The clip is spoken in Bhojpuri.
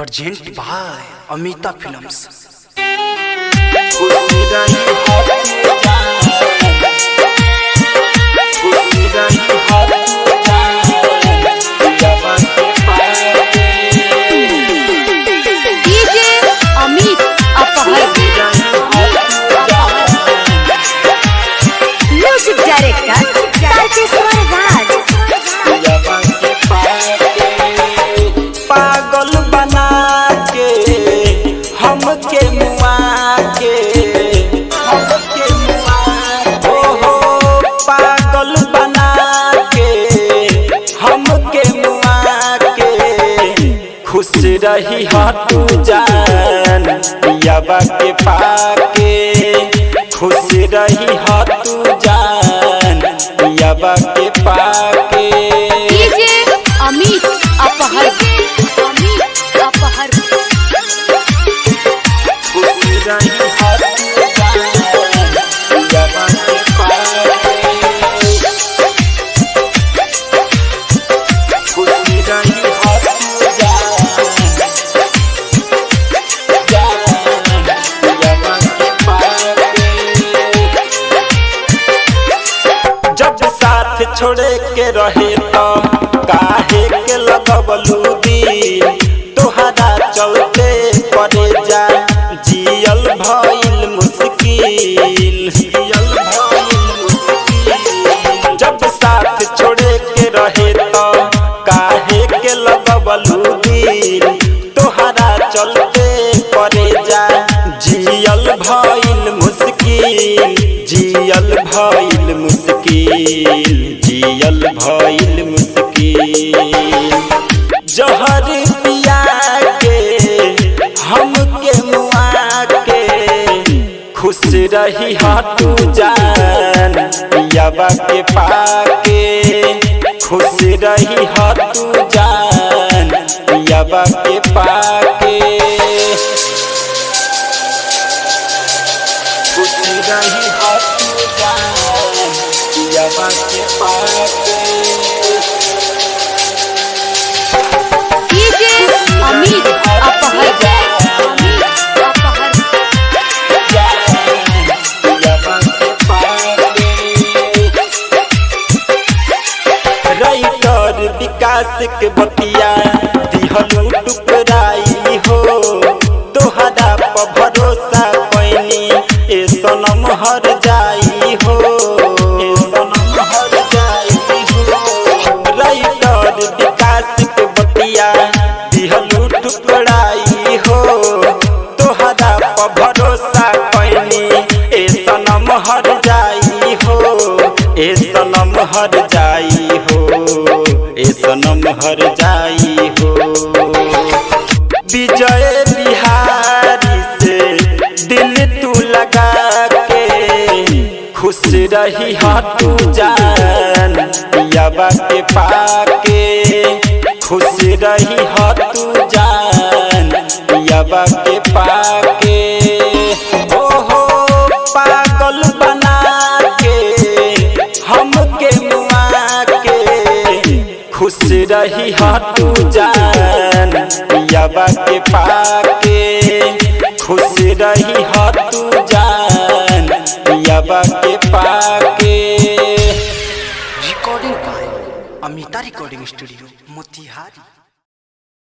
Present by Amita films. DJ Amit अपहर, म्यूजिक डायरेक्टर तारकेश्वर राज। पागल बना के हमके मुआ के हो पागल बना के हमके मुआ के खुश रही हा तू जान पियाबा के पाके, खुश रही हा तू जान पियाबा के पाके। डीजे अमित अपहर, अमित अपहर, खुश रही हा तू जान पियाबा के पाके, खुश रही हा तू जान पियाबा के पाके। जब साथ छोड़े के रहे तो काहे के लगबलू दिल, तोहरा चलते पड़े जा जियल भइल मुश्किल, जियल भइल मुश्किल। जब साथ छोड़े के रहे तो काहे के लगबलू दिल, तोहरा चलते पड़े जा जियल भइल मुश्किल, जियल भइल मुश्किल, जियल भइल मुश्किल। जहर पिया के हमके मुआ के खुश रही हा तू जान पियाबा के पाके, खुश रही हा तू जान पियाबा के पाके, खुश रही हा तू जान पियाबा के पाके। डीजे अमित अपहर, अमित अपहर, राइटर विकास के बतिया दिहलू टुकराई हो, तोहरा पर भरोसा कोइनी ए सनम हर जाई हो, ए सनम हर जाई हो। राइटर विकास के बतिया दिहलू टुकराई हो, तोहरा पर भरोसा कोइनी ए सनम हर जाई हो, ए सनम हर जाई हो, ए सनम हर जाई हो। विजय बिहारी से दिल तू लगा के खुश रही हा तू जान पियाबा के पाके, खुश रही हा तू जान पियाबा के पाके। ओहो पागल बना के हमके मुआ के खुश रही हा तू जान पियाबा के पाके, खुश रही हा तू जान पियाबा के पाके। Recording by Amita recording studio Motihari.